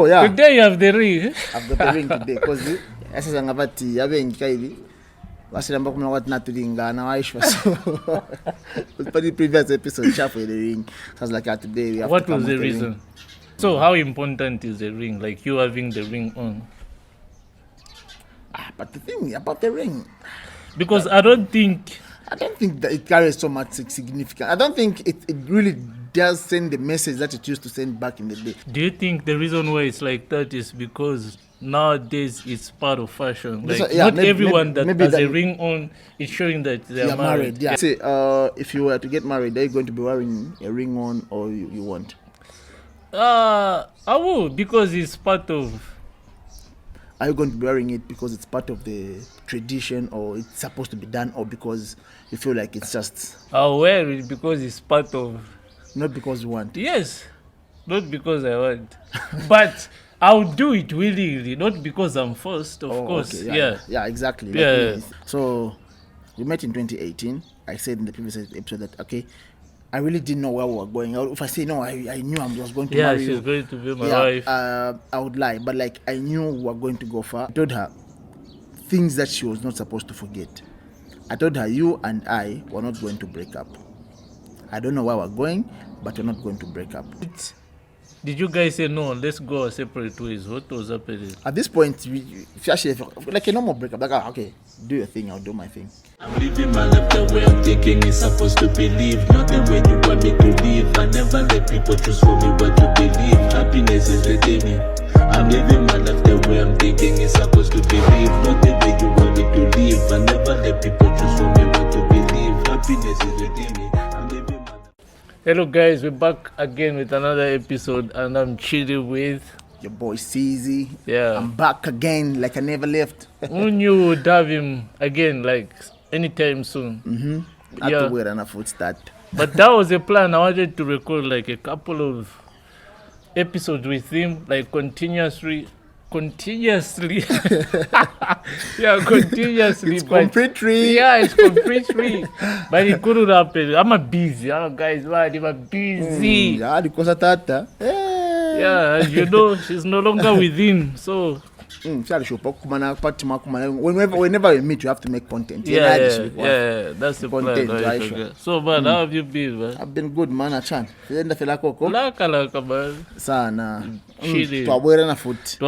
Oh yeah. Today you have the ring. I've got the ring today because esa ngabati yabengi kaili wasiramba kumna kwathi natulingana wayishwa so but the previous episode chap with the ring so I was like today we have What to come was the with reason? Ring. So how important is the ring? Like you having the ring on? But the thing about the ring, because I don't think that it carries so much significance. I don't think it really does send the message that it used to send back in the day. Do you think the reason why it's like that is because nowadays it's part of fashion? Like not everyone that has a ring on is showing that they're married. Yeah. Say, if you were to get married, are you going to be wearing a ring on or you won't? I will, because it's part of. Are you going to be wearing it because it's part of the tradition or it's supposed to be done or because you feel like it's just... I'll wear it because it's part of... Not because you want. Yes. Not because I want. But I'll do it willingly, not because I'm forced, of course. Okay. Yeah, exactly. Yeah. So, we met in 2018. I said in the previous episode that, okay, I really didn't know where we were going. If I say no, I knew I was going to marry you. Yeah, she's going to be my wife. I would lie, but like I knew we were going to go far. I told her things that she was not supposed to forget. I told her you and I were not going to break up. I don't know where we're going, but we're not going to break up. Did you guys say no, let's go our separate ways? What was happening? At this point, like a normal breakup, like okay, do your thing, I'll do my thing. I'm living my life the way I'm thinking it's supposed to believe. Not the way you want me to live. I never let people choose for me what to believe. Happiness is within me. I'm living my life the way I'm thinking it's supposed to believe. Not the way you want me to live. I never let people choose for me what to believe. Happiness is within me. I'm living my life. Hello guys, we're back again with another episode and I'm chilling with your boy Cizzy. Yeah. I'm back again like I never left. Who knew we would have him again like anytime soon? I have to wait on a foot start. But that was a plan. I wanted to record like a couple of episodes with him, like continuously. Yeah, continuously. It's completely. Yeah, it's completely. But it couldn't happen. I'm busy. Guys, why? I'm busy. Yeah, because of that. Yeah, as you know, she's no longer with him. So. Whenever we meet, you have to make content. Yeah, that's the content, plan. Right? So, man, how have you been, man? I've been good, man. Laka, man. Sana. Twabwera na foot.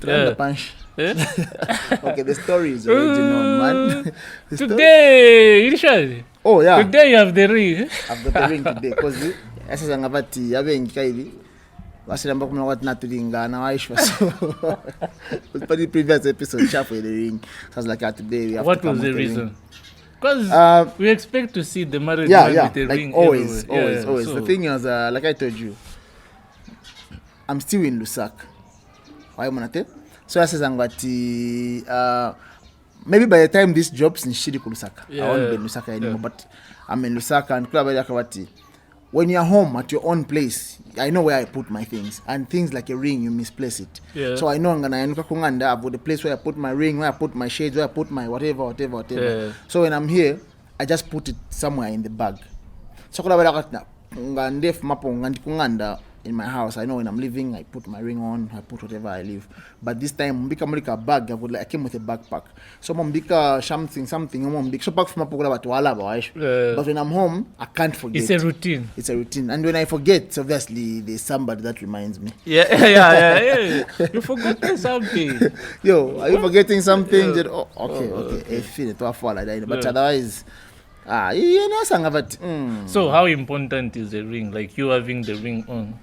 The punch. Okay, the story is original, man. Today, Irishad. Oh, yeah. Today you have the ring. I've got the ring today because esa ngabati yabengi kaili wasiramba kumna kwathi natulingana wayishwa so but the previous episode chap with the ring so I was like today we have what to come was the reason ring. Because we expect to see the married man with a like ring always. So, the thing is like I told you, I'm still in Lusaka. Why monate? So I says ngati maybe by the time this drops in Shiri Lusaka, I won't be in Lusaka anymore, but I'm in Lusaka and Club Yakawati. When you're home at your own place, I know where I put my things. And things like a ring, you misplace it. Yeah. So I know I've got the place where I put my ring, where I put my shades, where I put my whatever. Yeah. So when I'm here, I just put it somewhere in the bag. So in my house, I know when I'm leaving, I put my ring on, I put whatever I leave. But this time, mbika mulika bag, I came with a backpack. So mbika something, so pack from but when I'm home, I can't forget. It's a routine. And when I forget, obviously there's somebody that reminds me. Yeah. You forgot something. Yo, are you forgetting something? Okay. But otherwise, So how important is the ring? Like you having the ring on?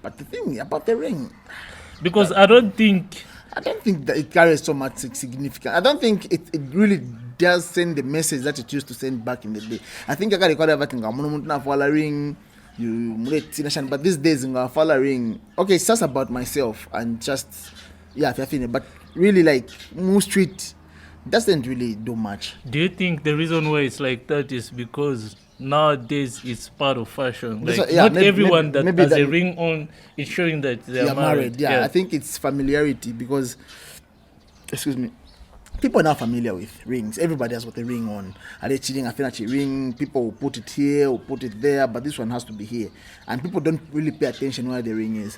But the thing about the ring, because I don't think that it carries so much significance. I don't think it really does send the message that it used to send back in the day. I think I got everything. Ring, but these days I'm following. Okay, it's just about myself and just but really like move street doesn't really do much. Do you think the reason why it's like that is because nowadays it's part of fashion? Like not everyone that has a ring on is showing that they're married. Yeah, I think it's familiarity because, excuse me, people are now familiar with rings. Everybody has got a ring on. Are they cheating? I feel like a ring. People will put it here, will put it there, but this one has to be here. And people don't really pay attention where the ring is.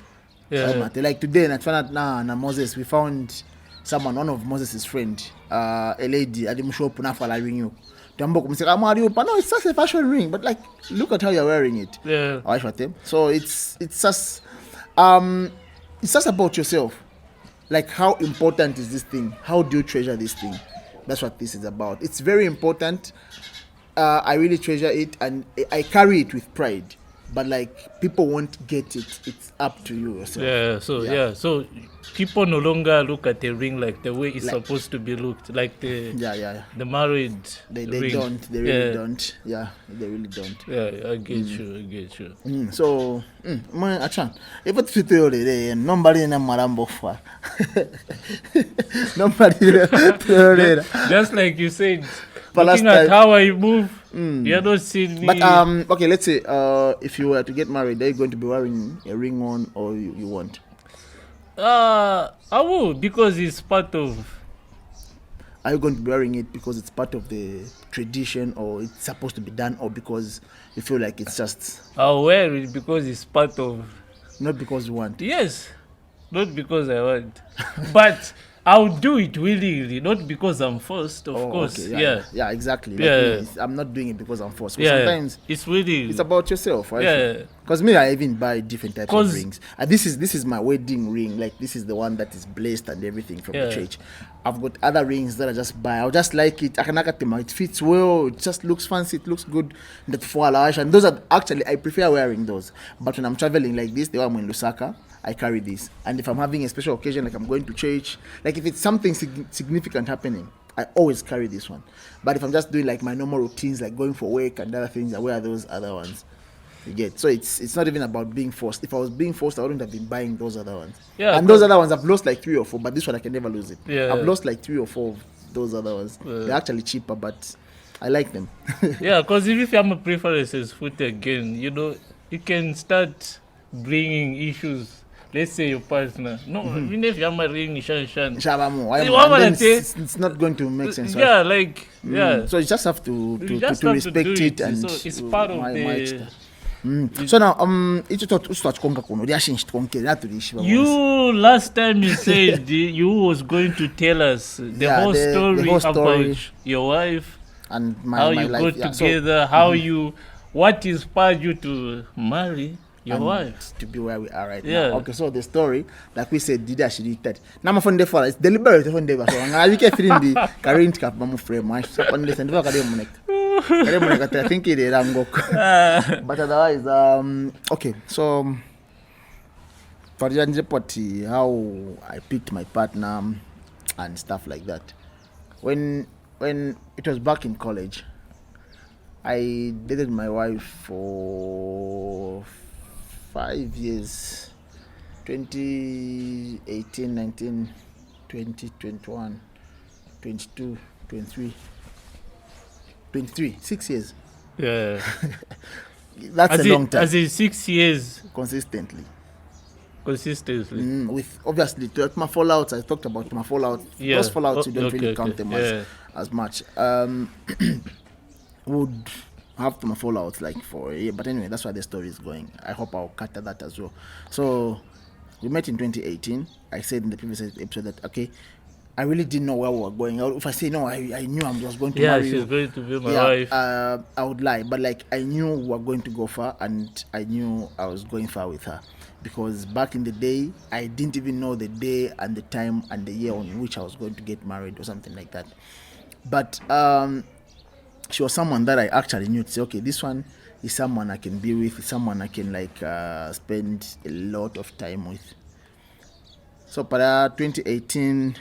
Yeah. Like today, and I found out Moses, we found someone, one of Moses' friend, a lady, I didn't show up enough for ring you. No, it's just a fashion ring, but like, look at how you're wearing it. Yeah. So it's just about yourself. Like, how important is this thing? How do you treasure this thing? That's what this is about. It's very important. I really treasure it, and I carry it with pride. But like, people won't get it. It's up to you yourself. So people no longer look at the ring like the way it's supposed to be looked, like the married they ring. Don't. They really don't. Yeah, they really don't. Yeah, I get you. So, achan. If it's theory, nobody in a marambo for. Nobody. Just like you said. Looking at how I move, you're not seeing me. But okay, let's say if you were to get married, are you going to be wearing a ring on, or you won't? I will, because it's part of. Are you going to be wearing it because it's part of the tradition, or it's supposed to be done, or because you feel like it's just? I'll wear it because it's part of. Not because you want. Yes, not because I want, but I'll do it willingly, not because I'm forced, of course. Okay. Yeah, exactly. Like I'm not doing it because I'm forced. Sometimes it's really. It's about yourself, right? Yeah. Because me, I even buy different types of rings. This is my wedding ring. Like, this is the one that is blessed and everything from the church. I've got other rings that I just buy. I'll just like it. I can look at them. It fits well. It just looks fancy. It looks good. And those are actually, I prefer wearing those. But when I'm traveling like this, the one I'm in Lusaka, I carry this. And if I'm having a special occasion, like I'm going to church, like if it's something significant happening, I always carry this one. But if I'm just doing like my normal routines, like going for work and other things, I wear those other ones. You get? So it's not even about being forced. If I was being forced, I wouldn't have been buying those other ones. Yeah. And those other ones, I've lost like 3 or 4, but this one I can never lose it. Yeah. I've lost like 3 or 4 of those other ones. They're actually cheaper, but I like them. Yeah, because if you have a preferences foot again, you can start bringing issues. Let's say your partner. No, even if you're marrying it's not going to make sense. Yeah, like So you just have to respect it, and so it's part of the. So now you last time you said you was going to tell us the whole story about your wife and how you life. got together, what inspired you to marry your wife to be where we are right now. Okay, so the story, like we said, did actually that. Now my phone it's deliberate phone so I can feel in the current cap my frame. I think it is but otherwise, okay, so for the how I picked my partner and stuff like that. When it was back in college, I dated my wife for 5 years, 2018, 19, 20, 21, 22, 23, 6 years. Yeah. That's a long time. As in 6 years. Consistently. With obviously, my fallouts, I talked about my fallout. Yeah. Those fallouts, you don't really count them as much. Would have to my fallouts like for a year, but anyway, that's why the story is going. I hope I'll cut that as well. So we met in 2018. I said in the previous episode that I really didn't know where we were going. If I say no, I knew I was going to marry you. She's going to be my wife. I would lie, but like I knew we were going to go far, and I knew I was going far with her, because back in the day I didn't even know the day and the time and the year on which I was going to get married or something like that. But she was someone that I actually knew to say, okay, this one is someone I can be with, someone I can spend a lot of time with. So para 2018,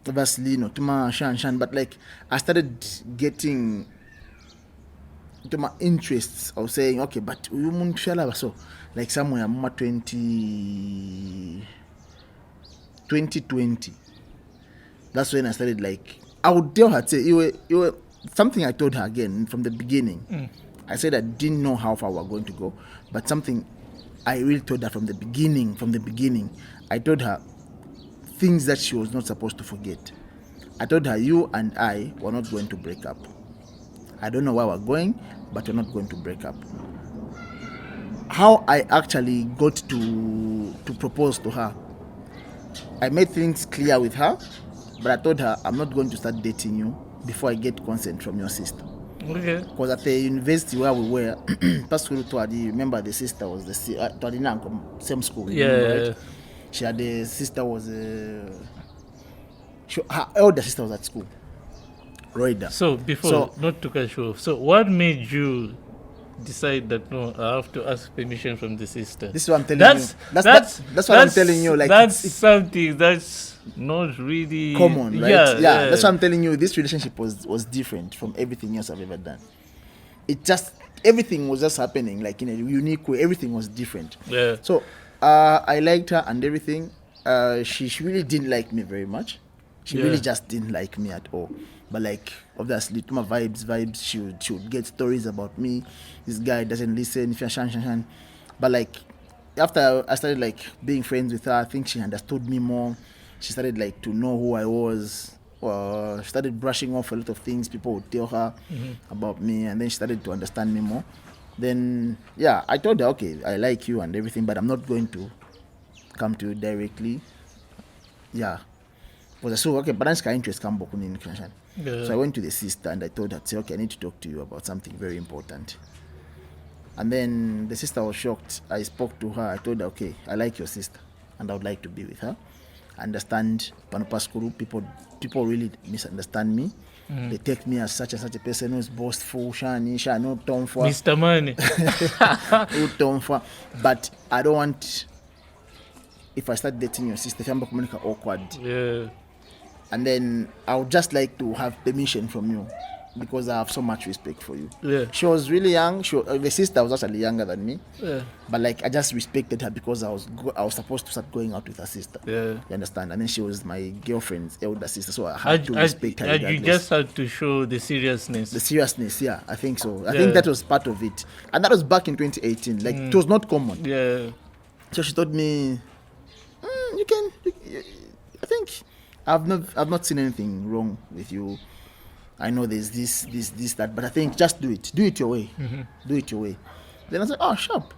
obviously tuma shan, but like I started getting to my interests of saying, okay, but so like somewhere 2020. That's when I started I would tell her, say, you were something I told her again from the beginning. I said I didn't know how far we were going to go, but something I really told her from the beginning. I told her, things that she was not supposed to forget. I told her, you and I were not going to break up. I don't know where we're going, but we're not going to break up. How I actually got to propose to her, I made things clear with her, but I told her, I'm not going to start dating you before I get consent from your sister. Okay. Because at the university where we were, remember the sister was the same school. Yeah. Remember, right? She had a sister was her elder sister was at school. Roida. So not to cut you off. So what made you decide that no, I have to ask permission from the sister? This is what I'm telling you. That's what I'm telling you. Like that's something that's not really common, right? Yeah. That's what I'm telling you. This relationship was different from everything else I've ever done. It just everything was just happening like in a unique way. Everything was different. Yeah. So I liked her and everything. She really didn't like me very much. She really just didn't like me at all. But like obviously to my vibes, she would get stories about me. This guy doesn't listen, shan. But like after I started like being friends with her, I think she understood me more. She started like to know who I was. She started brushing off a lot of things people would tell her about me, and then she started to understand me more. Then I told her, okay, I like you and everything, but I'm not going to come to you directly. Because I saw okay, but that's interest come back in connection. So I went to the sister and I told her, say, okay, I need to talk to you about something very important. And then the sister was shocked. I spoke to her. I told her, okay, I like your sister and I would like to be with her. I understand Panopaskuru, people really misunderstand me. They take me as such and such a person who is boastful, shani, no tomfwa. Mr. Money. Tomfwa. But I don't want, if I start dating your sister, if I'm awkward. Yeah. And then I would just like to have permission from you because I have so much respect for you. Yeah. She was really young. The sister was actually younger than me. Yeah. But like I just respected her because I was supposed to start going out with her sister. Yeah. You understand? And then she was my girlfriend's elder sister, so I had to respect her. And you just had to show the seriousness. The seriousness, yeah, I think so. I think that was part of it, and that was back in 2018. Like it was not common. Yeah. So she told me, you can. I think. I've not seen anything wrong with you. I know there's this, that, but I think just do it. Do it your way. Do it your way. Then I said, oh, sharp.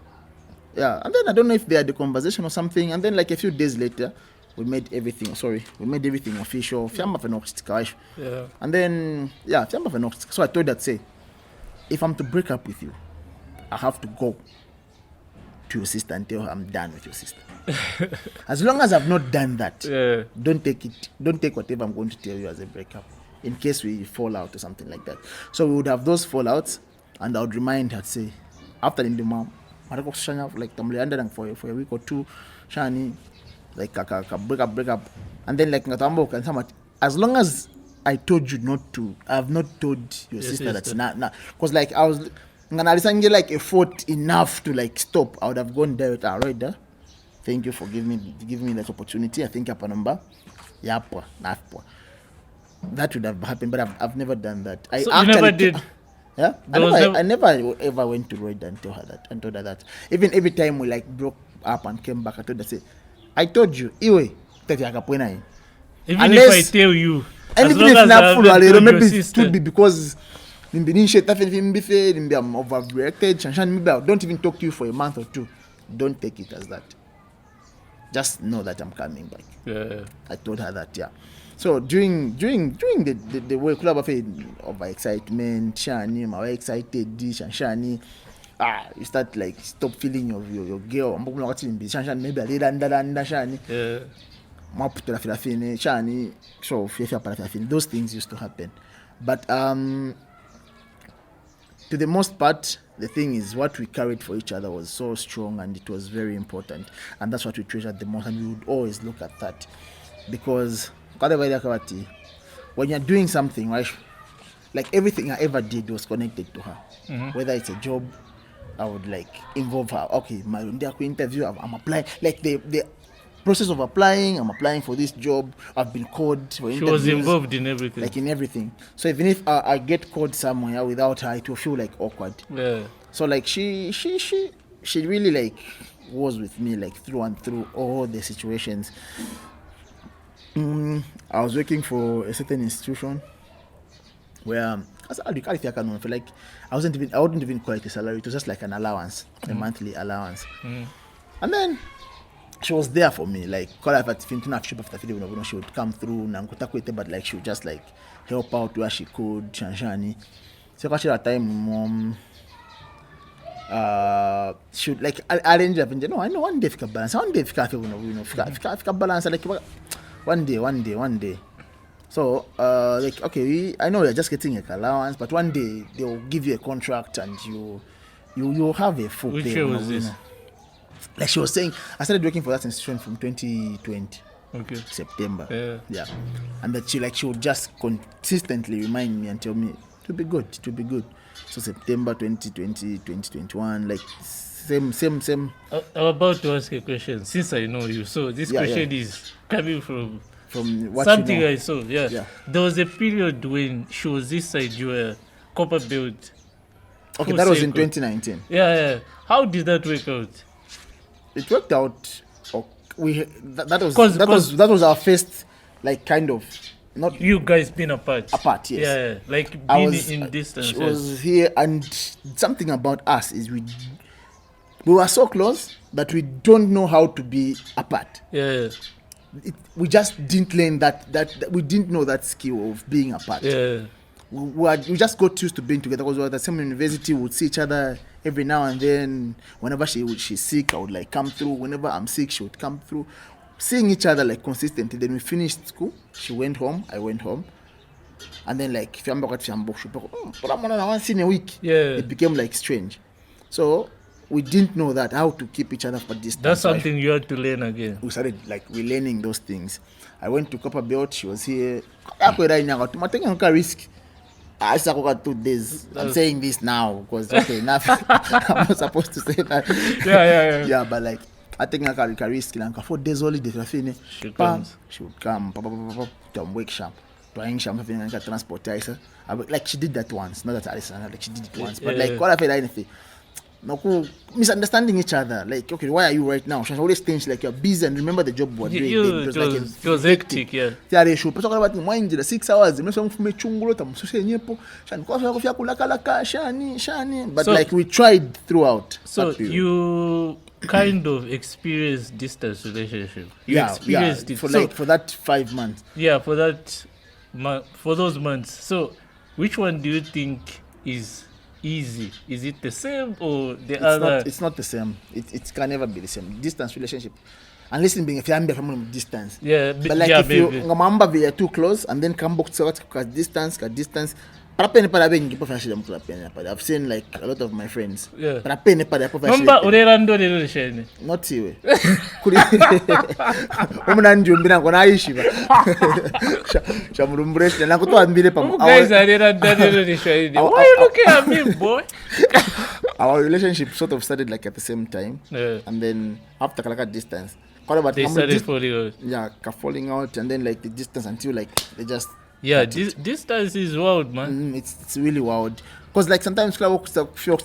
Yeah. And then I don't know if they had a conversation or something. And then like a few days later, we made everything official. Yeah. And then, so I told her, say, if I'm to break up with you, I have to go to your sister and tell her I'm done with your sister. As long as I've not done that, don't take whatever I'm going to tell you as a breakup in case we fall out or something like that. So we would have those fallouts, and I would remind her, say, after in the mom, like for a week or two, shani, like break up, and then like as long as I told you not to, I have not told your sister that's not, because like I was like effort enough to like stop. I would have gone there with right there. Thank you for giving me that opportunity. I think up a number. Yapwa, napwa. That would have happened, but I've never done that. You never did? Yeah? I never ever went to Royd and told her that. Even every time we like broke up and came back, I told her, say, I told you, even if I tell you, anything is not full, maybe it could be because I'm overreacted. Maybe I don't even talk to you for a month or two. Don't take it as that. Just know that I'm coming back. Yeah. I told her that, yeah. So during the way club of excitement, Shani, my excited this and Shani, you start like stop feeling your girl. Maybe I did under Shani. Yeah. Shani, so those things used to happen. But to the most part, the thing is, what we carried for each other was so strong and it was very important. And that's what we treasured the most. And we would always look at that. Because when you're doing something, right, like everything I ever did was connected to her. Whether it's a job, I would like involve her. Okay, my interview, I'm applying. Like the process of applying, I'm applying for this job. I've been called for interviews. She was involved in everything. Like in everything. So even if I get called somewhere without her, it will feel like awkward. Yeah. So like she really like was with me like through and through all the situations. I was working for a certain institution where I feel like I wouldn't even call it a salary. It was just like an allowance, a monthly allowance. And then she was there for me, like she would come through, but like she would just like help out where she could, Shanshani. So actually at time mom should like arrange up and I know one day fika balance, fika balance like one day. So like okay, I know you're just getting a allowance, but one day they'll give you a contract and you'll have a full Which pay. year was this? Like she was saying, I started working for that institution from 2020. Okay. September. Yeah. And that she would just consistently remind me and tell me to be good. So September 2020, 2021, like same. I'm about to ask a question since I know you. So this question is coming from what something you know. I saw. Yeah. There was a period when she was this side, you were copper belt. Okay, that was in 2019. Yeah. How did that work out? It worked out. That was our first, like, kind of, not you guys being apart. Yes. Yeah, like being in distance. She was here, and something about us is we were so close that we don't know how to be apart. Yeah. We just didn't learn that we didn't know that skill of being apart. Yeah. We just got used to being together because we were at the same university. We would see each other every now and then. Whenever she's sick, I would like come through. Whenever I'm sick, she would come through. Seeing each other like consistently. Then we finished school. She went home. I went home. And then like but I'm once in a week. Yeah. It became like strange. So we didn't know that how to keep each other for distance. That's something you had to learn again. We started like relearning those things. I went to Copper Belt. She was here. Risk. I just got 2 days. I'm saying this now because okay, enough. I'm not supposed to say that. Yeah, but like I think I can risk like 4 days holiday. She would come. Wake shop. Trying shop transport. Like she did that once. Not that like she did it once, but like what I feel anything. No, misunderstanding each other. Like, okay, why are you right now? She's always thinks like you're busy and remember the job we're doing. It was hectic, yeah. But like we tried throughout. So you kind of experienced distance relationship. You experienced it. For that 5 months. Yeah, for those months. So which one do you think is easy? Is it the same or other? It's not the same. It can never be the same. Distance relationship, unless being a family from distance. Yeah, but like if you we are too close and then come back to distance. I've seen like a lot of my friends. Yeah. Not you. Why are you looking at me, boy? Our relationship sort of started like at the same time. Yeah. And then after distance. They started falling out. Yeah, falling out and then like the distance until like they just. Yeah, distance is wild, man. It's really wild. Because like sometimes folks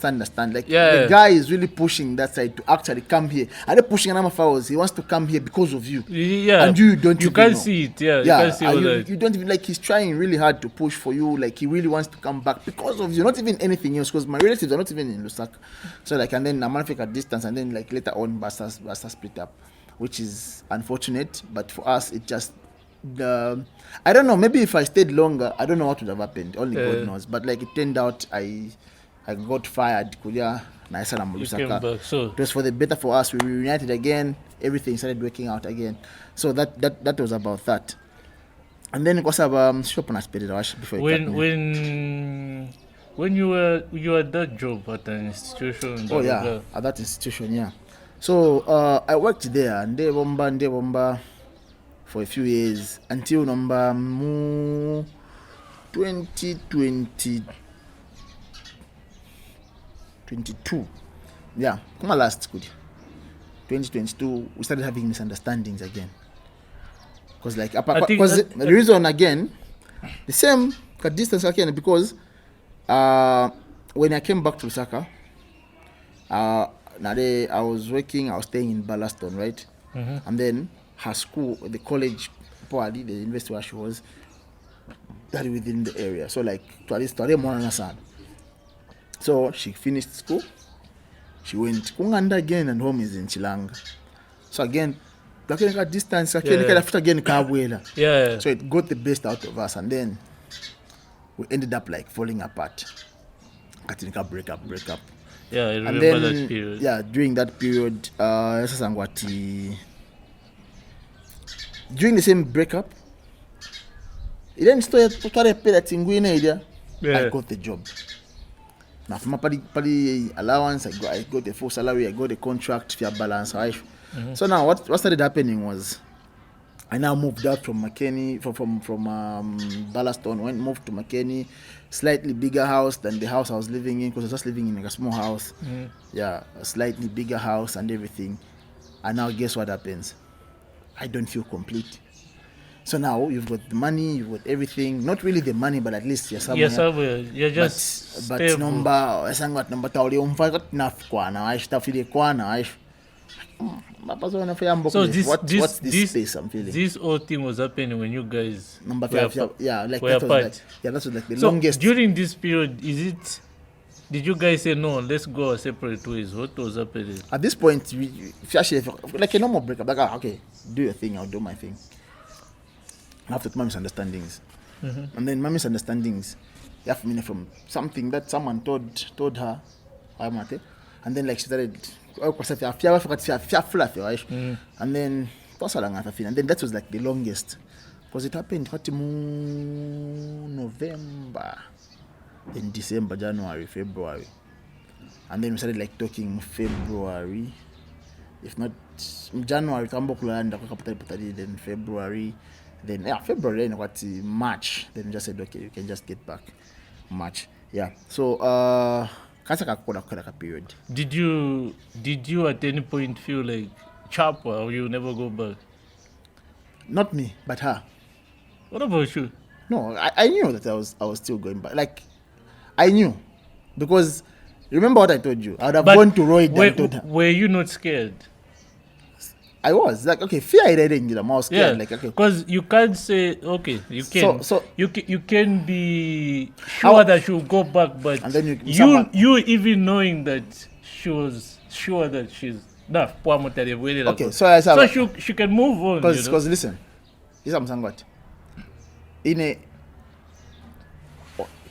understand. Like the guy is really pushing that side to actually come here. And they're pushing another hours. He wants to come here because of you. Yeah. And you can't see it. Yeah. You can't see all that. You don't even like he's trying really hard to push for you. Like he really wants to come back because of you. Not even anything else. Because my relatives are not even in Lusaka. So like and then I'm at distance and then like later on Basta split up. Which is unfortunate. But for us it just I don't know, maybe if I stayed longer, I don't know what would have happened. Only God knows. But like it turned out I got fired. So it was for the better for us. We reunited again, everything started working out again. So that was about that. And then it was about before when you were at that job at an institution. At that institution, yeah. So I worked there and they bomba for a few years until number 2022. Yeah, come on, last school. 2022, we started having misunderstandings again. Because like, the reason again, the same distance again because when I came back to Lusaka, I was staying in Ballaston, right? Mm-hmm. And then her school, the college probably the university where she was, that within the area. So like to at least so she finished school. She went Kunganda again, and home is in Chilanga. So again, distance again. Yeah. So it got the best out of us, and then we ended up like falling apart. Break up. Yeah, I remember then, that period. Yeah, during that period, during the same breakup, it then started to pay that thing I got the job. Now from my party allowance, I got the full salary, I got the contract, fair balance. So now what started happening was I now moved out from McKinney, from Ballaston, moved to McKinney, slightly bigger house than the house I was living in, because I was just living in like a small house. Yeah, a slightly bigger house and everything. And now guess what happens? I don't feel complete. So now you've got the money, you've got everything. Not really the money, but at least you're somewhere. You're somewhere. You're just but stable. number so what's this space I'm feeling? This whole thing was happening when you guys were apart. That was like the so longest. During this period, did you guys say no, let's go our separate ways? What was happening? At this point, actually like a normal breakup, like okay, do your thing, I'll do my thing. After my misunderstandings. And then my misunderstandings, you have to from something that someone told her, and then like she started and then and then that was like the longest, because it happened November, then December, January, February, and then we started like talking February, if not January, then February, then February, then what March, then we just said okay, you can just get back March. So period. Did you at any point feel like chopper or you never go back? Not me, but her. What about you? No, I knew that I was still going back. Like I knew, because remember what I told you. I would have gone to Roy and told her. Were you not scared? I was like, okay, fear I didn't get. I was scared. Yeah, like okay, because you can't say okay. You can. So you can be sure that she'll go back, but and then you even knowing that she was sure that she's not. Okay, so she can move on. Because listen, this is what I'm saying. What in a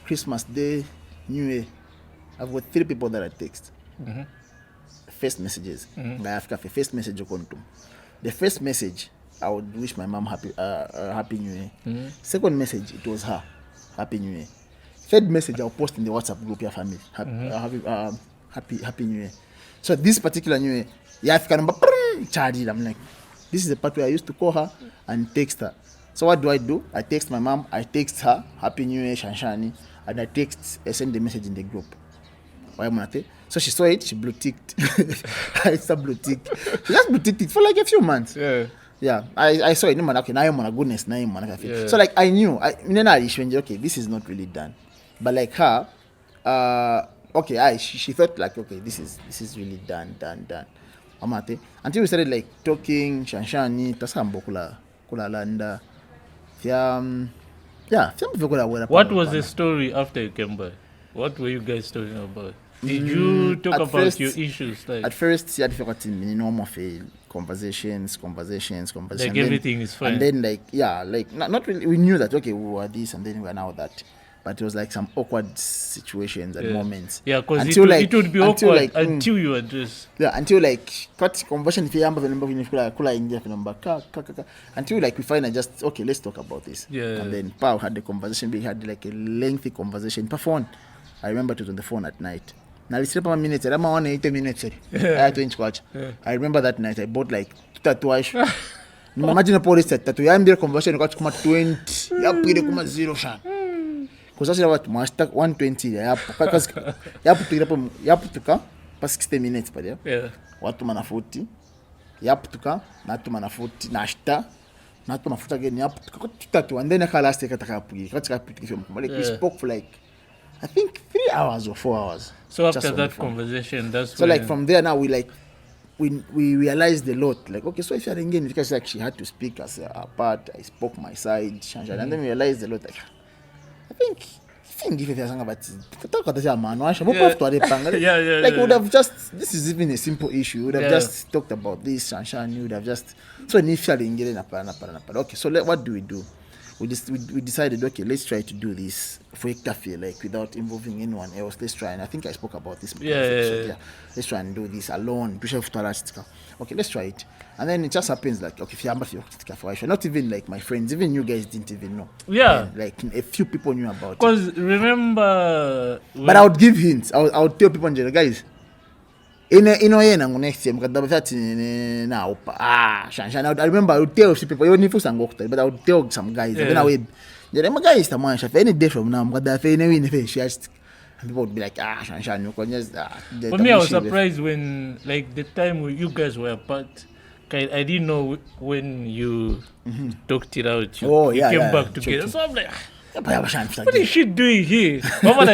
Christmas Day, New Year, I've got 3 people that I text. First messages. First message the first message, I would wish my mom happy New Year. Second message, it was her, Happy New Year. Third message, I'll post in the WhatsApp group, your family, Happy New Year. So this particular New Year, I'm like, this is the part where I used to call her and text her. So what do? I text my mom, I text her, Happy New Year, Shanshani, and I send the message in the group. So she saw it, she blue ticked. I saw blue tick. She just blue ticked it for like a few months. Yeah. I saw it. Okay, now I'm on a goodness. So like I knew. Okay, this is not really done. But like her, okay, she thought like, okay, this is really done. Amate. Until we started like talking, Shanshani, Tasambo kula landa. What was the story after you came back? What were you guys talking about? Did you talk about first, your issues? Like, at first, she had difficulty in normal conversations. Like everything is fine. And then not really. We knew that okay, we were this, and then we were now that. But it was like some awkward situations and moments. Yeah, because it would be awkward until you address. Yeah, until like conversion until like we finally just okay, let's talk about this. Yeah. And then Pao had the conversation. We had like a lengthy conversation per phone. I remember it was on the phone at night. Now it's 3 minutes. I'm on 80 minutes. I had to watch. I remember that night. I bought like 2 tattoos. Imagine a police tattoo. I'm there conversion. I got 20. You have to 0 shot. Because I was master 120. You have to come 60 minutes. Yeah. What to man 40. You have to come. Not to man 40. Nashta. Not to man 40 again. You have to tattoo. And then I last take a we spoke for like I think 3 hours or 4 hours. So after that conversation, that's so like from there now we like we realized a lot. Like, okay, so if you're engaged, because like she had to speak as a part, I spoke my side, and then we realized a lot. Like, I think if you're saying about it, like would have just, this is even a simple issue. Would have just talked about this, and you would have just so initially engaged. Okay, so what do? We decided, okay, let's try to do this for cafe, like without involving anyone else. Let's try, and I think I spoke about this. Let's try and do this alone. Okay, let's try it. And then it just happens like, okay, if not even like my friends, even you guys didn't even know. Yeah. And, like a few people knew about it. Because remember, but I would give hints. I would tell people, guys, next year now I remember I would tell people but I would tell some guys guys any day from now and people would be like for me I was surprised when like the time you guys were apart. I didn't know when you talked it out. You came back together. So I'm like, what is she doing here? So what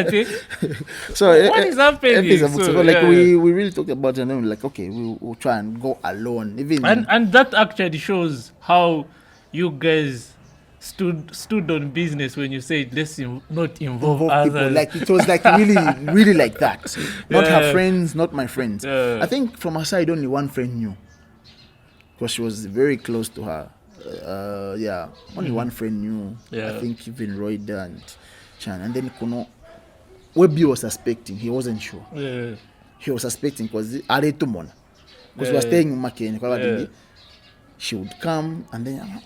is happening? So like we really talked about it, and then like, okay, we'll try and go alone. Even and that actually shows how you guys stood on business when you said let's not involve others. People. Like it was like really like that. Not her friends, not my friends. I think from her side only one friend knew, because she was very close to her. Only one friend knew. I think even Royda and Chan. And then Kuno, Webi was suspecting. He wasn't sure. He was suspecting because we were staying in Makeni. She would come and then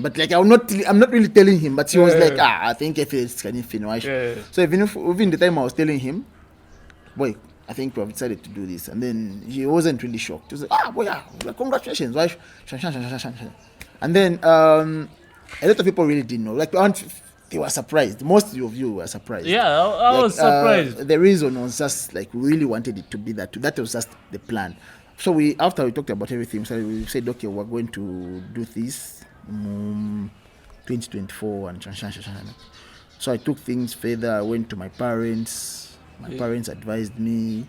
but like I'm not really telling him, but he was like, I think if it's kind of finish. So even the time I was telling him, boy, I think we have decided to do this, and then he wasn't really shocked. He was like, boy, congratulations, wife. And then a lot of people really didn't know. Like they were surprised. Most of you were surprised. Yeah, I was surprised. The reason was just like we really wanted it to be that. That was just the plan. So after we talked about everything, we said, okay, we're going to do this 2024 and so I took things further. I went to my parents. My parents advised me.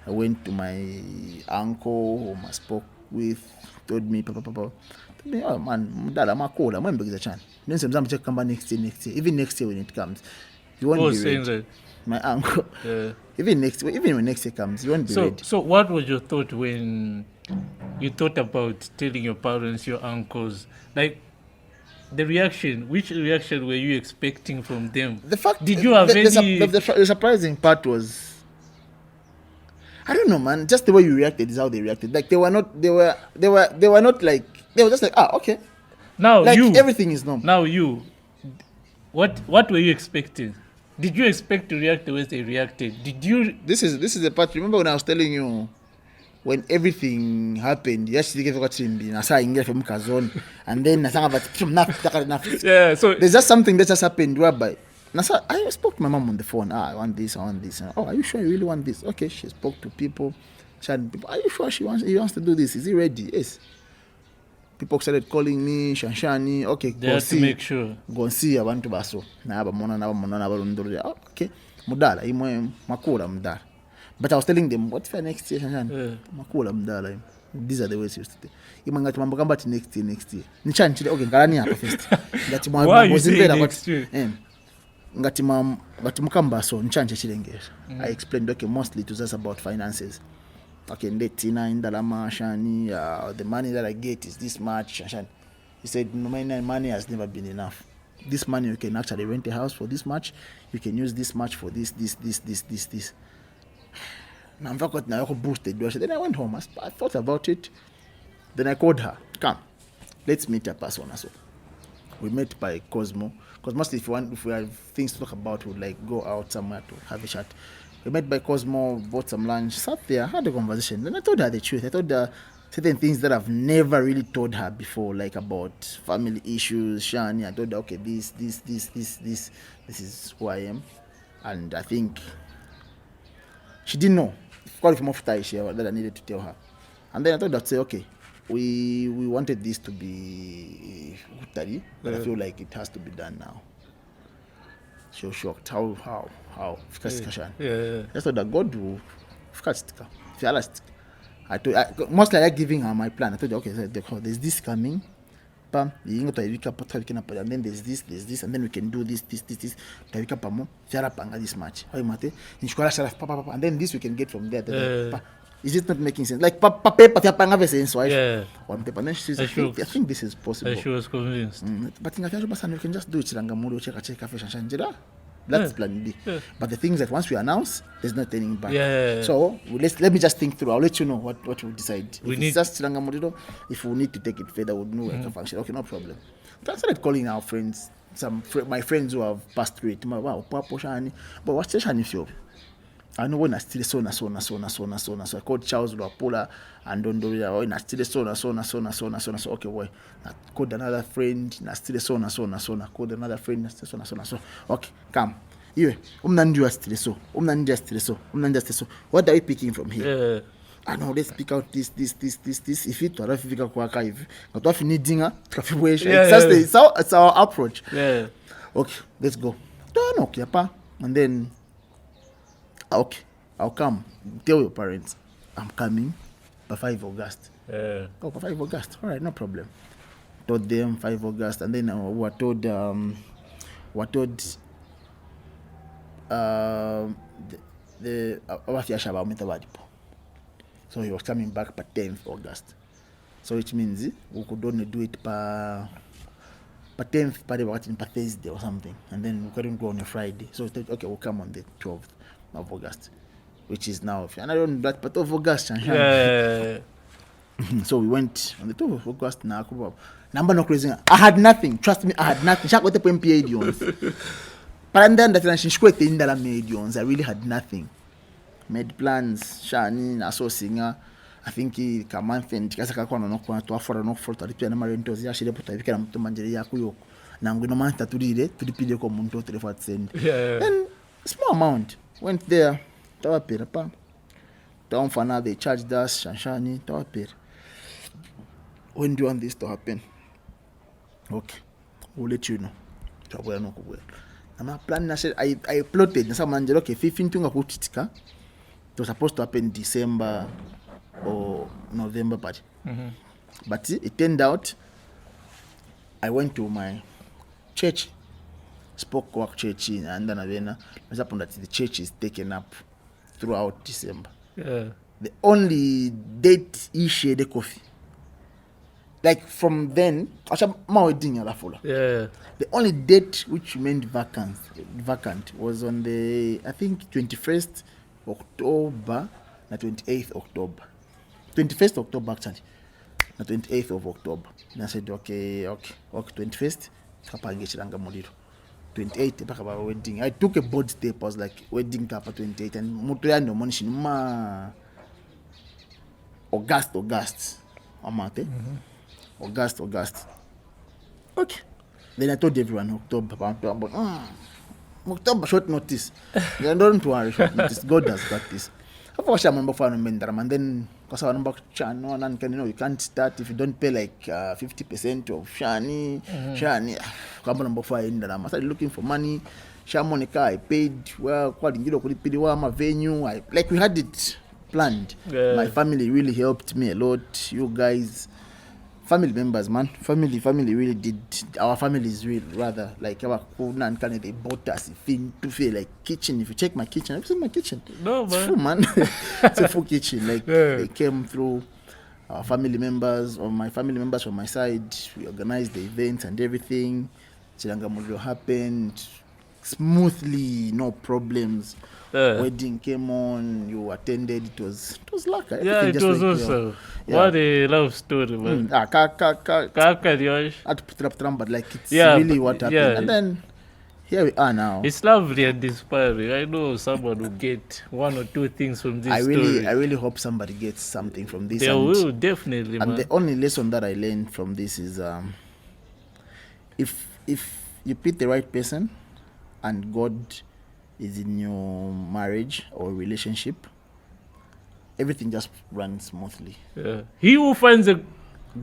I went to my uncle whom I spoke with, told me, Papa, oh man, Dad, I'm a cold. I'm going to the chance. Then sometimes I come back next year. Even next year when it comes, you won't be ready. That? My uncle. Even when next year comes, you won't be ready. So what was your thought when you thought about telling your parents, your uncles, like the reaction? Which reaction were you expecting from them? The fact, did you have the surprising part was, I don't know, man. Just the way you reacted is how they reacted. Like they were not like, they were just like, okay. Now like you, everything is normal. Now you, what were you expecting? Did you expect to react the way they reacted? Did you? This is the part. Remember when I was telling you, when everything happened, yes, and then so there's just something that just happened whereby I spoke to my mom on the phone. I want this. Oh, are you sure you really want this? Okay, she spoke to people. Are you sure he wants to do this? Is he ready? Yes. People started calling me, Shanshani. Okay, they have to make sure. Go and see. I want to baso. Okay, mudala. Makura mudala. But I was telling them, what if next year, Shanshani? Makura mudala. These are the ways you used to do. Imangati mambo kamba next year. Nichanchile. Okay, ngalani hapa first. Ngati why you say next year? Ngati mukamba so nchanche chilengesha. I explained, okay, mostly it was just about finances. Okay, ndetina indalama shani, the money that I get is this much. He said, no, money has never been enough. This money you can actually rent a house for this much. You can use this much for this. Now I'm boosted. Then I went home. I thought about it. Then I called her. Come, let's meet a person. So we met by Cosmo. Because mostly if we have things to talk about, we would like go out somewhere to have a chat. We met by Cosmo, bought some lunch, sat there, had a conversation. Then I told her the truth. I told her certain things that I've never really told her before, like about family issues, Shani. I told her, okay, this is who I am. And I think she didn't know. That I needed to tell her. And then I told her to say, okay, we wanted this to be Hutari, but I feel like it has to be done now. She was shocked. How? That's what God will. Mostly I like giving her my plan. I told her, okay, there's this coming. And then there's this, and then we can do this. This much. And then this we can get from there. Is it not making sense? Like paper sense, yeah. One paper. And then she says, I think this is possible. She was convinced. But you can just do it. That's plan B. Yeah. But the thing is that once we announce, there's no turning back. Yeah. So let me just think through. I'll let you know what we'll decide. It's just if we need to take it further, we'll know like a function. Okay, no problem. So I started calling our friends, my friends who have passed through it. Wow, but what's the issue? I know when I still so. I called Charles Luapola and Dondoria. I still so. Okay, boy. I called another friend. I still so. I called another friend. I still so. Okay, come. You, still so. What are we picking from here? Yeah. I know. Let's pick out this. If it were to pick archive, but what you need, it's our approach. Yeah. Okay, let's go. Okay, and then. Okay, I'll come. Tell your parents I'm coming by 5 August. Yeah. Oh, by 5 August. All right, no problem. Told them 5 August, and then we were told so he was coming back by 10th August. So which means we could only do it by 10th, by Thursday or something, and then we couldn't go on a Friday. So we thought, okay, we'll come on the 12th of August, which is now, and I don't know that, but of August. Yeah. So we went on the 12th of August. Number no crazy. I had nothing. Trust me, I had nothing. Shaq with the PMPA. But then that she squared in that mediums. I really had nothing. Made plans. Shani, I saw singer. I think he come on friend. Because I can't know to afford no for to repair my rentals. Yeah, she put a victim to Manjari Yakuyo. Now I'm going to man to read it to the PD community to the fat send. And small amount. Went there, Tower Pirapa. Down for now, they charged us, Shanshani, Tower Pir. When do you want this to happen? Okay, we'll let you know. I'm planning, I said, I plotted, someone okay, 15 things it was supposed to happen December or November, but it turned out I went to my church. Spoke work church and then it happened that the church is taken up throughout December. Yeah. The only date he shared the coffee. Like from then, yeah. The only date which remained vacant was on the, I think, 21st October and 28th October. 21st October actually. The 28th of October. And I said, okay, 21st, 28 about wedding. I took a bold step. I was like, wedding kappa 28 and Mutoyano Monishin ma August. Amate. August. Okay. Then I told everyone October. October short notice. Don't worry, short notice. God has got this. Of course, I'm and then because I you can't start if you don't pay like 50% of Shani. I started looking for money. Shamonica, I paid well, venue. Like we had it planned. Yeah. My family really helped me a lot. You guys, family members, man. Family really did. Our family is really rather like our and they bought us to feel like kitchen. If you check my kitchen, I've seen my kitchen. No, it's full, man. It's a full kitchen. Like they came through. Our family members or my family members from my side, we organized the events and everything. Chirangamulio happened smoothly, no problems. Wedding came on, you attended, it was luck. Yeah, it was also. What a love story, man. I had to put it up, but like it's really what happened. Yeah. And then here we are now. It's lovely and inspiring. I know someone will get one or two things from this story. I really hope somebody gets something from this. They will, definitely, and man. The only lesson that I learned from this is if you pick the right person and God is in your marriage or relationship, everything just runs smoothly. Yeah. He who finds a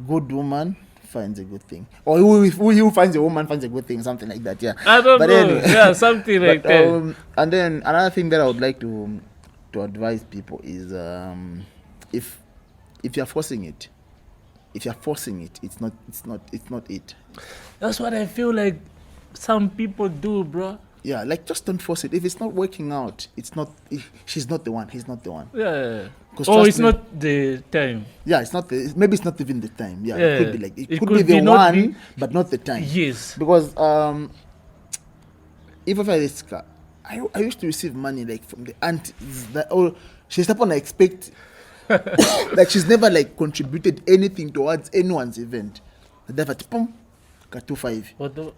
good woman finds a good thing, or who finds a woman finds a good thing, something like that. Yeah, I don't know. Anyway, yeah, something like that. And then another thing that I would like to to advise people is if you're forcing it, it's not it. That's what I feel like some people do, bro. Yeah, like just don't force it. If it's not working out, she's not the one, he's not the one. Yeah. Oh, it's not the time. Yeah, maybe it's not even the time. Yeah, yeah. It could be like it could be the one, but not the time. Yes. Because if I used to receive money like from the aunties that she's not gonna expect like she's never like contributed anything towards anyone's event. Never pum 25. What the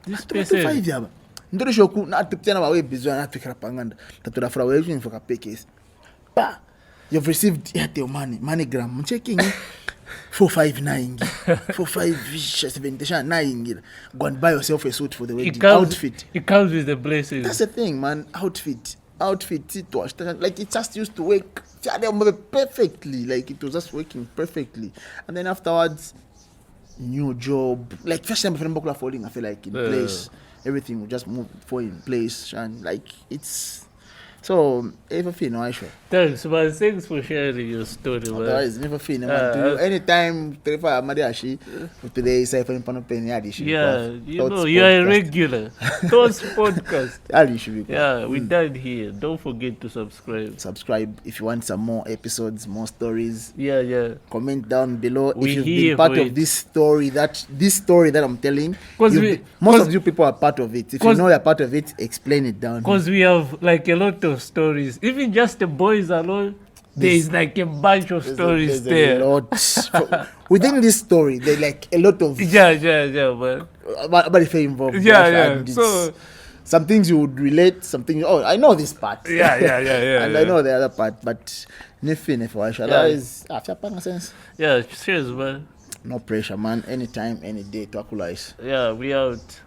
this 25 yaba. Ndoro shoku na atiptena bawe bizwa na tukira panganda. Tatura fra wewe ni foka pekes. Pa you've received your moneygram. I'm checking 459 457 go and buy yourself a suit for the wedding. Outfit. It comes with the blessings. That's the thing, man. Outfit it was like it just used to work perfectly. Like it was just working perfectly. And then afterwards, new job. Like first time before falling, I feel like in place. Everything will just fall in place, and like it's so never feel no issue. Thanks for sharing your story. Otherwise, never feel man. Anytime Trefa Mariashi today is for pen yeah, you know you are a regular. Those podcasts. Yeah, we died here. Don't forget to subscribe if you want some more episodes, more stories. Yeah. Comment down below if you've been part of this story that I'm telling. Most of you people are part of it. If you know you're part of it, explain it down. Because we have like a lot of stories. Even just the boys alone, there is like a bunch of stories there. A lot. Within this story, there's like a lot of but if you're involved. Yeah. So some things you would relate, some things I know this part. Yeah. And I know the other part, but nothing for sense. Yeah, cheers, man. No pressure, man. Anytime, any day, to Yeah, we out.